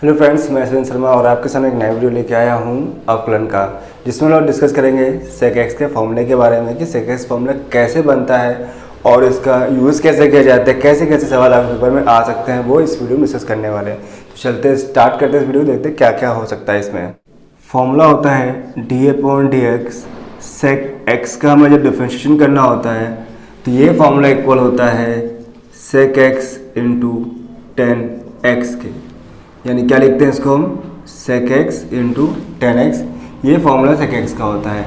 Hello friends, मैं सुरेंद्र शर्मा और आपके सामने एक नया वीडियो लेके आया हूँ अवकलन का, जिसमें लोग डिस्कस करेंगे सेक एक्स के फॉर्मूले के बारे में कि सेक एक्स फॉर्मूला कैसे बनता है और इसका यूज़ कैसे किया जाता है, कैसे कैसे सवाल आपके पेपर में आ सकते हैं, वो इस वीडियो में डिस्कस करने वाले हैं। तो चलते स्टार्ट करते इस वीडियो, देखते क्या क्या हो सकता है इसमें। फॉर्मूला होता है d upon D x. Sec x का हमें जब डिफरेंशिएशन करना होता है तो ये फॉर्मूला इक्वल होता है sec x into ten x के, यानी क्या लिखते हैं इसको हम, sec x into ten x. ये फॉर्मूला सेक एक्स का होता है।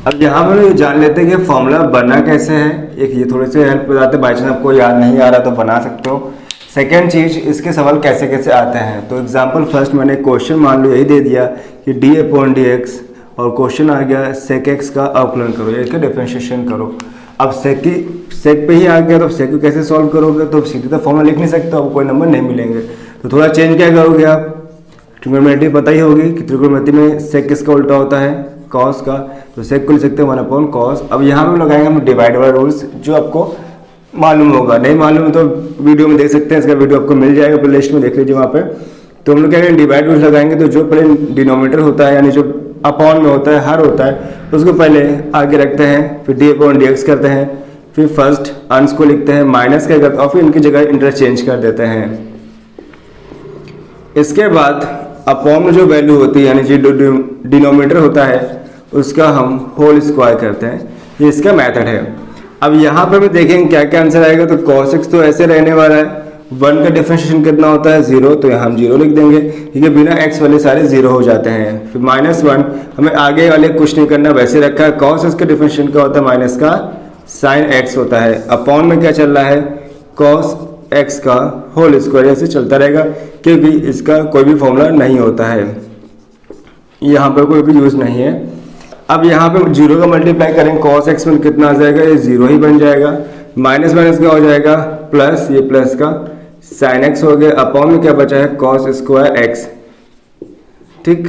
अब यहाँ पर ये जान लेते हैं कि फॉर्मूला बना कैसे है। एक ये थोड़े से हेल्प बताते हैं, बाई चांस आपको याद नहीं आ रहा तो बना सकते हो। सेकेंड चीज़, इसके सवाल कैसे कैसे आते हैं। तो एग्जाम्पल फर्स्ट मैंने क्वेश्चन मान लो यही दे दिया कि डी अपॉन डी एक्स, और क्वेश्चन आ गया सेक एक्स का अवकलन करो, इसका डिफरेंशिएशन करो। अब सेक पे ही आ गया तो सेक को कैसे सॉल्व करोगे, तो सीधे तो फॉर्मूला लिख नहीं सकते, अब कोई नंबर नहीं मिलेंगे। तो थोड़ा चेंज क्या करोगे आप, ट्रिग्नोमेट्री पता ही होगी कि ट्रिग्नोमेट्री में सेक किसका उल्टा होता है, कॉस का। तो सेक को लिख सकते हैं वन अपॉन कॉस। अब यहाँ पे लगाएंगे हम डिवाइड वाला रूल्स, जो आपको मालूम होगा, नहीं मालूम है तो वीडियो में देख सकते हैं, इसका वीडियो आपको मिल जाएगा, प्ले लिस्ट में देख लीजिए वहाँ पे। तो हम लोग क्या करेंगे, डिवाइड रूल्स लगाएंगे। तो जो पहले डिनोमीटर होता है, यानी जो अपॉन में होता है, हर होता है, उसको पहले आगे रखते हैं, फिर डी अपॉन डी एक्स करते हैं, फिर फर्स्ट अंश को लिखते हैं, माइनस क्या करते हैं, और फिर इनकी जगह इंटरचेंज कर देते हैं। इसके बाद अपॉन में जो वैल्यू होती है, यानी जो डिनोमीटर होता है, उसका हम होल स्क्वायर करते हैं। ये इसका मेथड है। अब यहाँ पर भी देखेंगे क्या क्या आंसर आएगा। तो cos x तो ऐसे रहने वाला है, 1 का डिफरेंशिएशन कितना होता है, 0, तो यहाँ हम 0 लिख देंगे, ठीक है। बिना x वाले सारे 0 हो जाते हैं। फिर -1, हमें आगे वाले कुछ नहीं करना, वैसे रखा है। cos x का डिफरेंशिएशन क्या होता है, माइनस का साइन x होता है। अपॉन में क्या चल रहा है, cos x का होल स्क्वायर, ऐसे चलता रहेगा, क्योंकि इसका कोई भी फॉर्मूला नहीं होता है, यहाँ पर कोई भी यूज़ नहीं है। अब यहाँ पे 0 का मल्टीप्लाई करेंगे, cos x में कितना आ जाएगा, ये 0 ही बन जाएगा। माइनस माइनस क्या हो जाएगा, प्लस, ये प्लस का साइन x हो गया। अपॉन में क्या बचा है, cos स्क्वायर x, ठीक।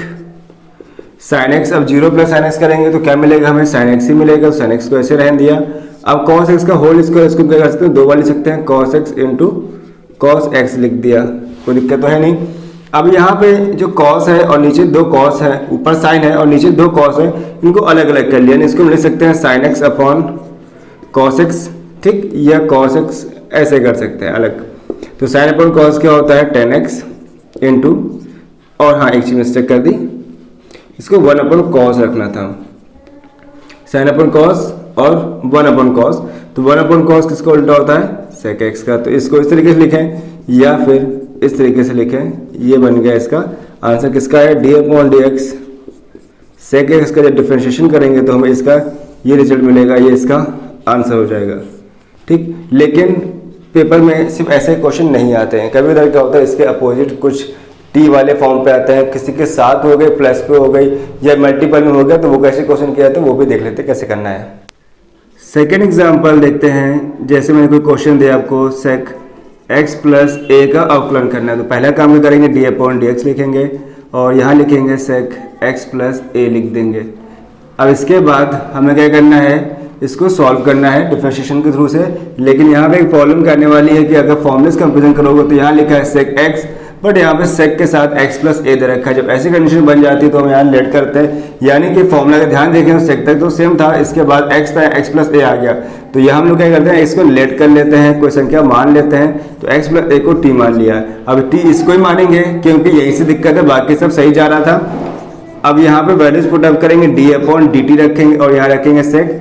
साइन x, अब 0 प्लस साइन x करेंगे तो क्या मिलेगा हमें, साइन x ही मिलेगा। साइन x को ऐसे रहने दिया। अब cos x का होल स्क्वायर, इसको क्या कर सकते हैं, 2 बार लिख सकते हैं, cos x into cos x लिख दिया, कोई दिक्कत तो है नहीं। अब यहाँ पे जो cos है और नीचे 2 cos है, ऊपर साइन है और नीचे 2 cos है, इनको अलग अलग कर लिया, इसको हम लिख सकते हैं sin x upon cos x, ठीक, या cos x ऐसे कर सकते हैं अलग। तो sin अपॉन cos क्या होता है, 10x इंटू, और हाँ एक चीज मिस्टेक कर दी, इसको 1 अपॉन cos रखना था, sin अपॉन cos और 1 अपॉन cos। तो 1 अपॉन cos किसका उल्टा होता है, sec x का। तो इसको इस तरीके से लिखें या फिर इस तरीके से लिखें, ये बन गया इसका आंसर। किसका है, d upon D x. Sec x का जब डिफरेंशिएशन करेंगे तो हमें इसका ये रिजल्ट मिलेगा, ये इसका आंसर हो जाएगा, ठीक। लेकिन पेपर में सिर्फ ऐसे क्वेश्चन नहीं आते हैं, कभी कभी क्या होता है, इसके अपोजिट कुछ टी वाले फॉर्म पे आते हैं, किसी के साथ हो गए, प्लस पे हो गई, या मल्टीपल में हो गया, तो वो कैसे क्वेश्चन किया जाता है वो भी देख लेते हैं कैसे करना है। सेकेंड एग्जाम्पल देखते हैं। जैसे मैंने कोई क्वेश्चन दिया आपको, सेक x प्लस ए का अवकलन करना है, तो पहला काम क्या करेंगे, डी अपॉन डी एक्स लिखेंगे, और यहाँ लिखेंगे सेक x प्लस ए लिख देंगे। अब इसके बाद हमें क्या करना है, इसको सॉल्व करना है डिफरेंशिएशन के थ्रू से। लेकिन यहाँ पे एक प्रॉब्लम करने वाली है कि अगर फॉर्मूले कंपेरिजन करोगे तो यहाँ लिखा है सेक x, बट यहाँ पे सेक के साथ x प्लस ए दे रखा है। जब ऐसी कंडीशन बन जाती है तो हम यहाँ लेट करते हैं, यानी कि फॉर्मूला का ध्यान देखें तो सेक तक तो सेम था, इसके बाद x था, x प्लस ए आ गया। तो यहाँ हम लोग क्या करते हैं, इसको लेट कर लेते हैं, कोई संख्या मान लेते हैं, तो x प्लस ए को t मान लिया। अब t इसको ही मानेंगे क्योंकि यही से दिक्कत है, बाकी सब सही जा रहा था। अब यहाँ पे वैल्यूज पुट अप करेंगे, डी अपॉन डी टी रखेंगे, और यहाँ रखेंगे सेक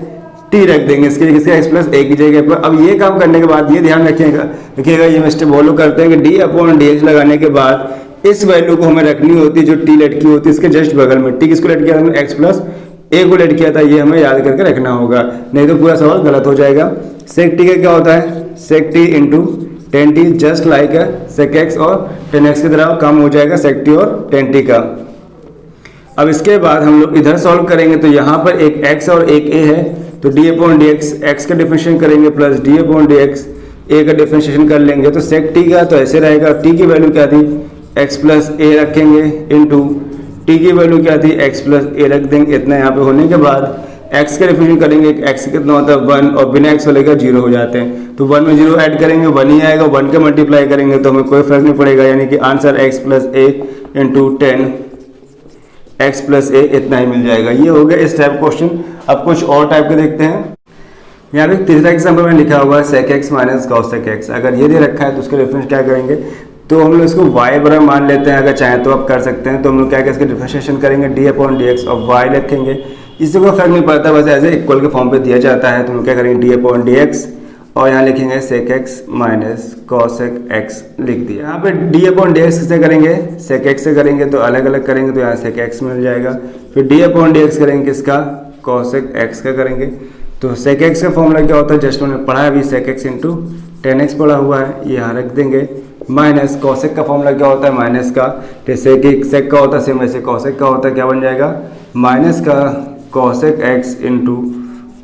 टी रख देंगे इसके लिए, x प्लस ए की जगह पर। अब ये काम करने के बाद ये ध्यान रखिएगा, ये मिस्टेक वो लोग करते हैं कि डी अपॉन डी एच लगाने के बाद इस वैल्यू को हमें रखनी होती है जो टी लटकी होती है इसके जस्ट बगल में। टी किसको लट किया था, x प्लस ए को लट किया था, ये हमें याद करके रखना होगा, नहीं तो पूरा सवाल गलत हो जाएगा। सेक टी का क्या होता है, sec T into tan T, just like sec X और टेन एक्स की तरह काम हो जाएगा सेक टी और टेन टी का। अब इसके बाद हम लोग इधर सॉल्व करेंगे, तो यहाँ पर एक x और एक a है, तो D upon D X, X का डिफरेंशिएशन करेंगे, plus D upon D X, A का डिफरेंशिएशन कर लेंगे। तो सेक टी का तो ऐसे रहेगा, टी की वैल्यू क्या थी, एक्स प्लस ए रखेंगे, इंटू टी की वैल्यू क्या थी, एक्स प्लस ए रख देंगे। इतना यहाँ पे होने के बाद x का डिफरेंशियल करेंगे, x कितना होता है 1 और बिना x वाले का 0 हो जाते हैं, तो 1 में 0 ऐड करेंगे 1 ही आएगा, 1 का मल्टीप्लाई करेंगे तो हमें कोई फर्क नहीं पड़ेगा, यानी कि आंसर x प्लस ए इंटू 10 x प्लस ए इतना ही मिल जाएगा। ये हो गया इस टाइप क्वेश्चन। अब कुछ और टाइप के देखते हैं। यहाँ पे तीसरा एग्जाम्पल में लिखा हुआ है sec x minus cos x। अगर ये दे रखा है तो उसका डिफरेंस क्या करेंगे, तो हम लोग इसको y बराबर मान लेते हैं, अगर चाहें तो आप कर सकते हैं। तो हम लोग क्या इसका डिफरेंशिएशन करेंगे d/dx और y रखेंगे, इससे कोई फर्क नहीं पड़ता, बस ऐसे इक्वल के फॉर्म पे दिया जाता है। तो हम लोग क्या करेंगे d/dx और यहाँ लिखेंगे sec x minus cos x लिख दिया। यहाँ पे d/dx से करेंगे sec x से करेंगे तो अलग अलग करेंगे, तो यहाँ sec x मिल जाएगा। फिर d/dx करेंगे किसका, cos x का करेंगे। तो sec x का फॉर्मूला क्या होता है, जस्ट मैंने पढ़ा है अभी, sec x इंटू 10x पढ़ा हुआ है, ये यहाँ रख देंगे। माइनस cosec का फॉर्मूला क्या होता है, माइनस का, जैसे कि sec का होता है सेम वैसे cosec का होता है, क्या बन जाएगा, माइनस का cosec x into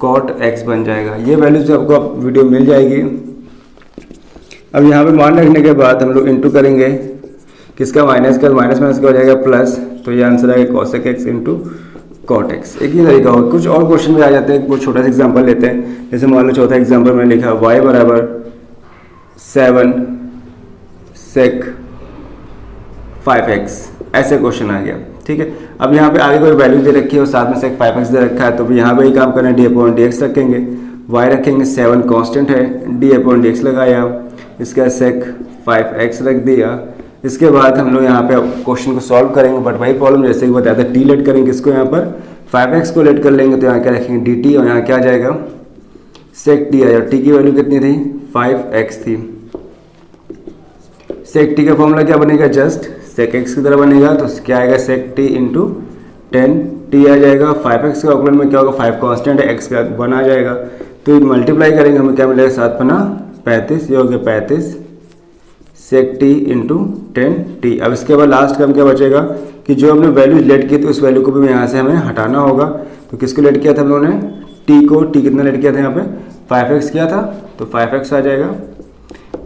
cot x बन जाएगा। ये वैल्यूज आपको वीडियो मिल जाएगी। अब यहाँ पे मान रखने के बाद हम लोग इंटू करेंगे किसका, माइनस का, माइनस माइनस का हो जाएगा प्लस, तो ये आंसर आएगा cosec x into cot x। एक ही तरीका होगा। कुछ और क्वेश्चन भी आ जाते हैं, कुछ छोटा सा एग्जाम्पल लेते हैं। जैसे मान लो चौथा एग्जाम्पल में लिखा y बराबर 7 sec 5x, ऐसे क्वेश्चन आ गया, ठीक है। अब यहाँ पे आगे कोई वैल्यू दे रखी है और साथ में sec 5x दे रखा है, तो यहाँ पे ही काम करें, d/dx रखेंगे, y रखेंगे 7 कांस्टेंट है, d/dx लगाया, इसका sec 5x रख दिया। इसके बाद हम लोग यहाँ पे क्वेश्चन को सॉल्व करेंगे, बट वही प्रॉब्लम जैसे कि बताया था, t लेट करेंगे इसको, यहाँ पर 5x को लेट कर लेंगे, तो यहाँ क्या रखेंगे dt और यहाँ क्या आ जाएगा sec t आया। t की वैल्यू कितनी थी, 5x थी। sec t का फॉर्मूला क्या बनेगा, जस्ट sec x की तरह बनेगा, तो क्या आएगा sec t इंटू 10t आ जाएगा। 5x का ऑक्युलेंट में क्या होगा, 5 कांस्टेंट है, x का 1 आ जाएगा, तो मल्टीप्लाई करेंगे हमें क्या मिलेगा, 7 पना 35, ये हो गया 35 sec t इंटू 10t। अब इसके बाद लास्ट का हम क्या बचेगा कि जो हमने वैल्यू लेट की थी उस वैल्यू को भी यहाँ से हमें हटाना होगा। तो किसको लेट किया था हम लोगों ने, t को, t कितना लेट किया था, यहाँ पे 5x किया था, तो 5x आ जाएगा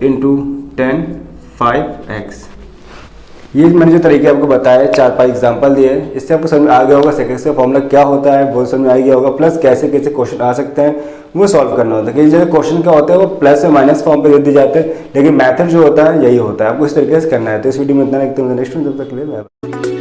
इंटू 10 5x। ये मैंने जो तरीके आपको बताया, 4-5 एग्जांपल दिए, इससे आपको समझ में आ गया होगा sec x का फॉर्मूला क्या होता है, वो समझ में आ गया होगा, प्लस कैसे कैसे क्वेश्चन आ सकते हैं वो सॉल्व करना होता है। कई जगह क्वेश्चन क्या होता है वो प्लस और माइनस फॉर्म पे दे दिए जाते हैं, लेकिन मैथड जो होता है यही होता है, आपको इस तरीके से करना है। तो इस वीडियो में इतना, नेक्स्ट वीडियो तक के लिए बाय।